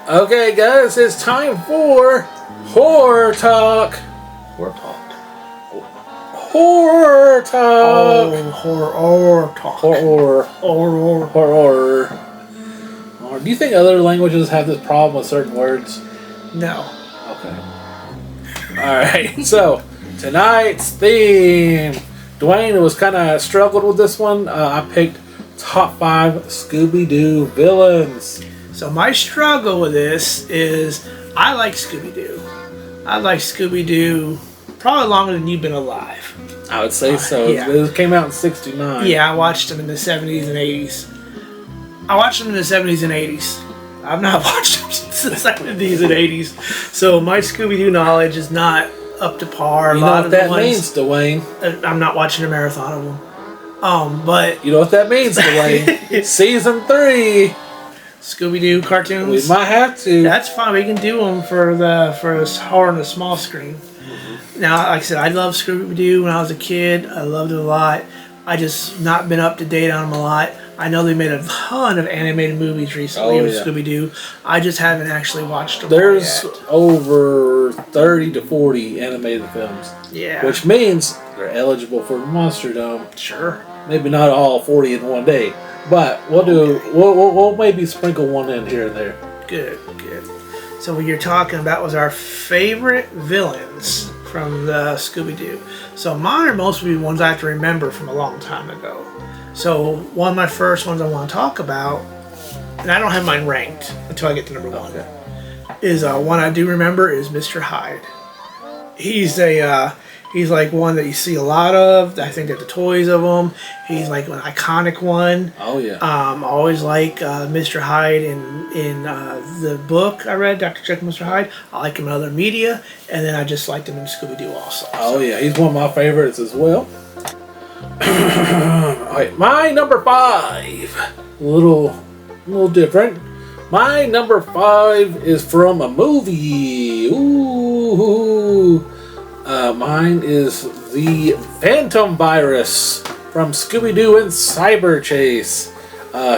Okay, guys, it's time for horror talk. Horror talk. Horror talk. Oh, horror talk. Horror. Do you think other languages have this problem with certain words? No. Okay. Alright, so tonight's theme. Dwayne was kind of struggled with this one. I picked top 5 Scooby-Doo villains. So my struggle with this is I like Scooby-Doo. I like Scooby-Doo probably longer than you've been alive. I would say so. Yeah. It came out in 69. Yeah, I watched them in the 70s and 80s. I watched them in the 70s and 80s. I've not watched them since the 70s and 80s. So my Scooby-Doo knowledge is not up to par. You know what that means, Dwayne? I'm not watching a marathon of them. But you know what that means, Dwayne? Season 3. Scooby-Doo cartoons. We might have to. That's fine. We can do them for horror on the small screen. Mm-hmm. Now, like I said, I loved Scooby-Doo when I was a kid. I loved it a lot. I just not been up to date on them a lot. I know they made a ton of animated movies recently with Scooby-Doo. I just haven't actually watched them. There's over 30 to 40 animated films. Yeah. Which means they're eligible for Monster Dome. Sure. Maybe not all 40 in one day, but we'll maybe sprinkle one in here and there. Good. So what you're talking about was our favorite villains from the Scooby-Doo. So mine are mostly ones I have to remember from a long time ago. So one of my first ones I want to talk about, and I don't have mine ranked until I get to number 1, is one I do remember is Mr. Hyde. He's like one that you see a lot of. I think that the toys of him. He's like an iconic one. Oh yeah. I always like Mr. Hyde in the book I read, Dr. Jekyll and Mr. Hyde. I like him in other media, and then I just liked him in Scooby-Doo also. Oh yeah, he's one of my favorites as well. Alright, my number 5. A little different. My number 5 is from a movie. Ooh. Mine is the Phantom Virus from Scooby-Doo and Cyber Chase.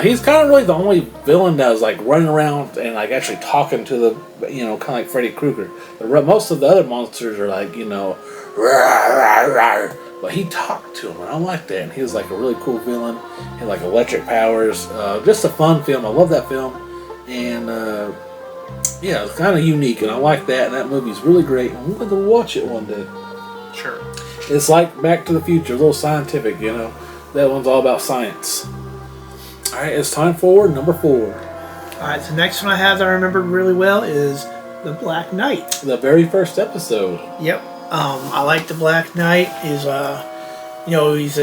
He's kind of really the only villain that was like running around and like actually talking to the, kind of like Freddy Krueger. Most of the other monsters are like, rawr, rawr, rawr. But he talked to him, and I like that. And he was like a really cool villain. He had like electric powers. Just a fun film. I love that film. And it's kind of unique, and I like that. And that movie's really great. I'm going to watch it one day. Sure. It's like Back to the Future, a little scientific, That one's all about science. All right, it's time for number 4. All right, so the next one I have that I remember really well is the Black Knight. The very first episode. Yep. I like the Black Knight. I know he's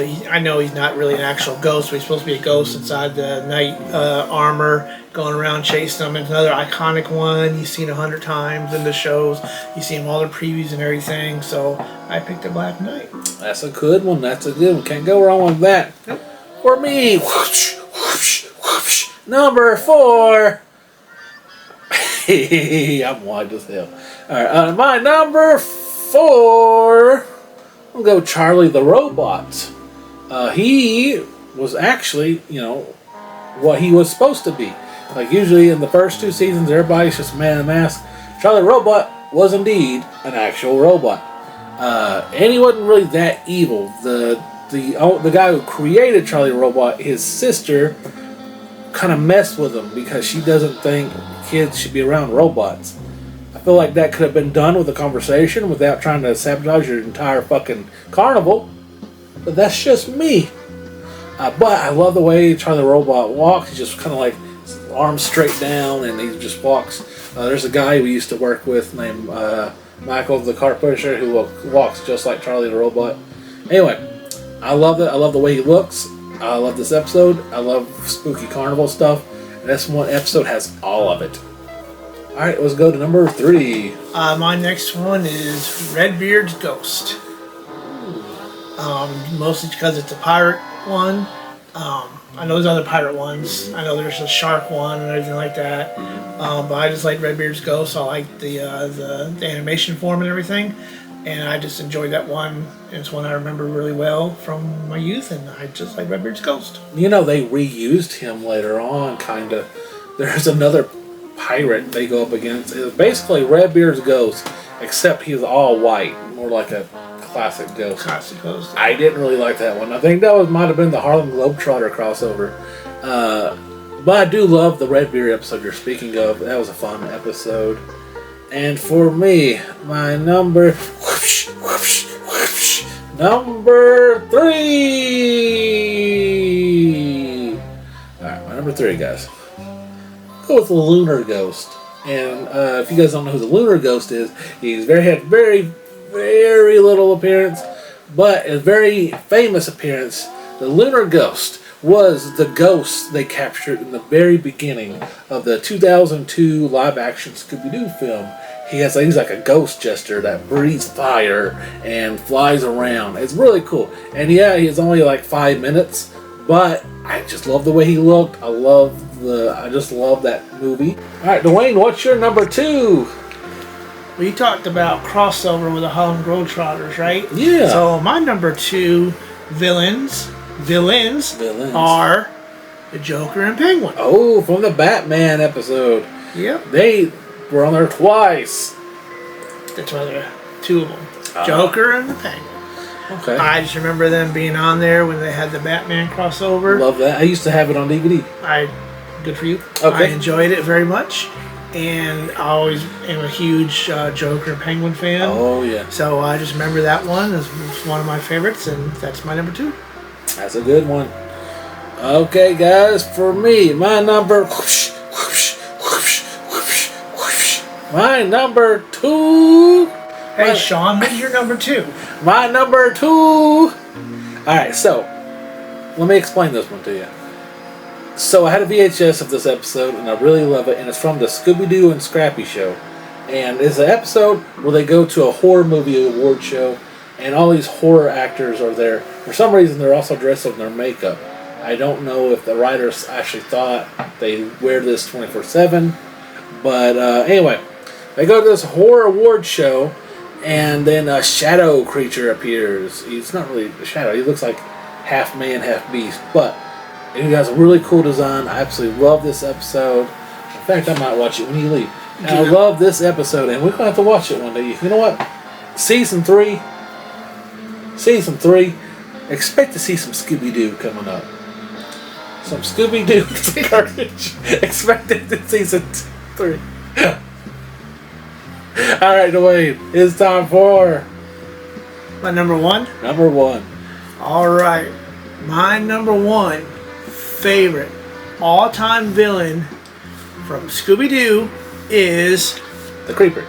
not really an actual ghost, but he's supposed to be a ghost inside the knight armor, going around chasing them. It's another iconic one. You've seen 100 times in the shows. You see him all the previews and everything. So I picked the Black Knight. That's a good one. Can't go wrong with that. Nope. For me, whoosh, whoosh, whoosh. Number 4. I'm wide as hell. All right, my number 4. I'll go Charlie the Robot. He was actually, what he was supposed to be. Like usually in the first 2 seasons, everybody's just man in a mask. Charlie the Robot was indeed an actual robot, and he wasn't really that evil. The guy who created Charlie the Robot, his sister, kind of messed with him because she doesn't think kids should be around robots. I feel like that could have been done with a conversation without trying to sabotage your entire fucking carnival. But that's just me. But I love the way Charlie the Robot walks. He's just kind of like arms straight down, and he just walks. There's a guy we used to work with named Michael the Cart Pusher who walks just like Charlie the Robot. Anyway, I love that. I love the way he looks. I love this episode. I love spooky carnival stuff. And this one episode has all of it. Alright, let's go to number 3. My next one is Redbeard's Ghost. Mostly because it's a pirate one. I know there's other pirate ones. I know there's a shark one and everything like that. But I just like Redbeard's Ghost. I like the animation form and everything. And I just enjoyed that one. It's one I remember really well from my youth, and I just like Redbeard's Ghost. They reused him later on, kind of. There's another pirate they go up against. It's basically Redbeard's ghost, except he's all white, more like a classic ghost. Classic ghost. I didn't really like that one. I think that might have been the Harlem Globetrotter crossover. But I do love the Redbeard episode you're speaking of. That was a fun episode. And for me, my number 3. Alright, my number 3, guys. Go with the Lunar Ghost. And if you guys don't know who the Lunar Ghost is, had very, very little appearance, but a very famous appearance. The Lunar Ghost was the ghost they captured in the very beginning of the 2002 live-action Scooby-Doo film. He's like a ghost jester that breathes fire and flies around. It's really cool. And yeah, he's only like 5 minutes, but I just love the way he looked. I just love that movie. All right, Dwayne, what's your number 2? We talked about crossover with the Harlem Globetrotters, right? Yeah. So my number 2 villains are the Joker and Penguin. Oh, from the Batman episode. Yep. They were on there twice. That's why there are 2 of them. Joker and the Penguin. Okay. I just remember them being on there when they had the Batman crossover. Love that. I used to have it on DVD. Good for you. Okay. I enjoyed it very much. And I always am a huge Joker and Penguin fan. Oh, yeah. So I just remember that one as one of my favorites, and that's my number 2. That's a good one. Okay, guys, for me, my number 2. Hey, Sean, what's your number 2? My number 2. All right, so let me explain this one to you. So I had a VHS of this episode, and I really love it, and it's from the Scooby-Doo and Scrappy show. And it's an episode where they go to a horror movie award show, and all these horror actors are there. For some reason, they're also dressed up in their makeup. I don't know if the writers actually thought they wear this 24/7, but anyway, they go to this horror award show, and then a shadow creature appears. He's not really a shadow. He looks like half man, half beast, but he has a really cool design. I absolutely love this episode. In fact, I might watch it when you leave. And I love this episode, and we're going to have to watch it one day. You know what? Season 3, expect to see some Scooby-Doo coming up. Some Scooby-Doo garbage. Expected in season 3. Alright, Dwayne, it's time for My number 1? number 1. Alright. My number 1 favorite all-time villain from Scooby-Doo is The Creeper.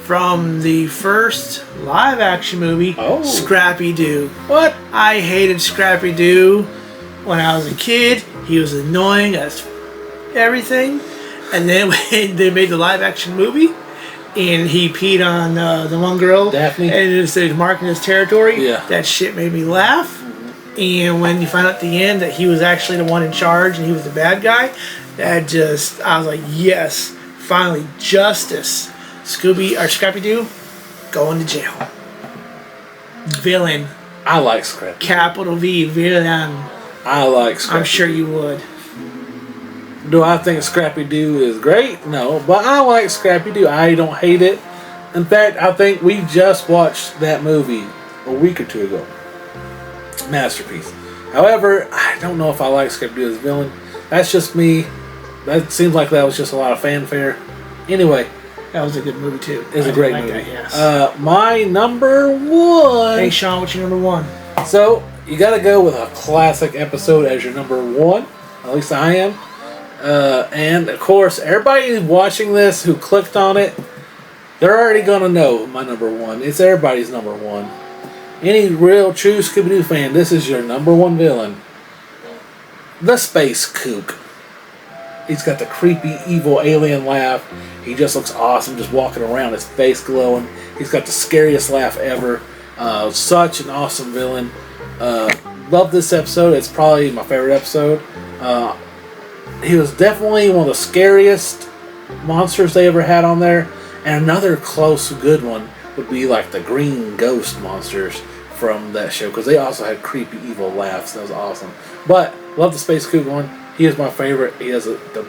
from the first live-action movie, Scrappy-Doo. What? I hated Scrappy-Doo when I was a kid. He was annoying as everything. And then when they made the live-action movie, and he peed on the one girl, Daphne, and it was marking his territory, yeah, that shit made me laugh. And when you find out at the end that he was actually the one in charge and he was the bad guy, I was like, yes, finally, justice. Scrappy-Doo, going to jail. Villain. I like Scrappy. Capital V, villain. I like Scrappy. I'm sure you would. Do I think Scrappy-Doo is great? No, but I like Scrappy-Doo. I don't hate it. In fact, I think we just watched that movie a week or 2 ago. Masterpiece. However, I don't know if I like Scrappy-Doo as a villain. That's just me. That seems like that was just a lot of fanfare. Anyway. That was a good movie too. It's a great movie. That, yes. My number 1. Hey Sean, what's your number 1? So, you gotta go with a classic episode as your number 1. At least I am. And of course, everybody watching this who clicked on it, they're already gonna know my number 1. It's everybody's number 1. Any real true Scooby-Doo fan, this is your number 1 villain. The Space Kook. He's got the creepy, evil alien laugh. He just looks awesome just walking around, his face glowing. He's got the scariest laugh ever. Such an awesome villain. Love this episode. It's probably my favorite episode. He was definitely one of the scariest monsters they ever had on there. And another close, good one would be like the green ghost monsters from that show, because they also had creepy, evil laughs. That was awesome. But love the Space Kook one. He is my favorite. He has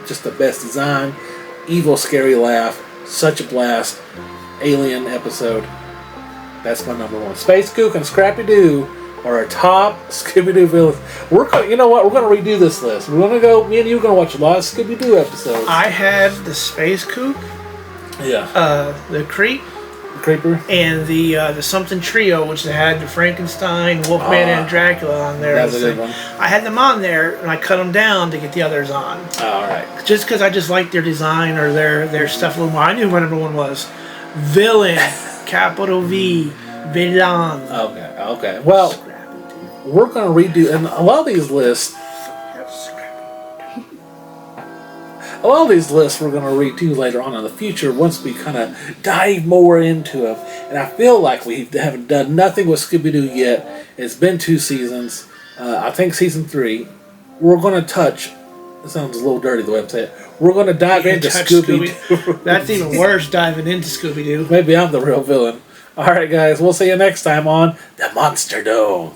just the best design. evil, scary laugh. Such a blast. Alien episode. That's my number one. Space Kook and Scrappy Doo are our top Scooby-Doo villains. You know what? We're going to redo this list. We're going to go. Me and you are going to watch a lot of Scooby-Doo episodes. I had the Space Kook. Yeah. The Creeper. And the something trio, which had the Frankenstein, Wolfman, and Dracula on there. That's a good one. I had them on there, and I cut them down to get the others on. All right. Just because I just liked their design or their stuff a little more. I knew my number one was Villain, capital V, Villain. Okay. Well, we're going to redo, and a lot of these lists we're going to redo later on in the future once we kind of dive more into them. And I feel like we haven't done nothing with Scooby-Doo yet. It's been 2 seasons. I think season 3. We're going to touch. It sounds a little dirty the way I'm saying it. We're going to dive into Scooby-Doo. That's even worse, diving into Scooby-Doo. Maybe I'm the real villain. All right, guys. We'll see you next time on The Monster Dome.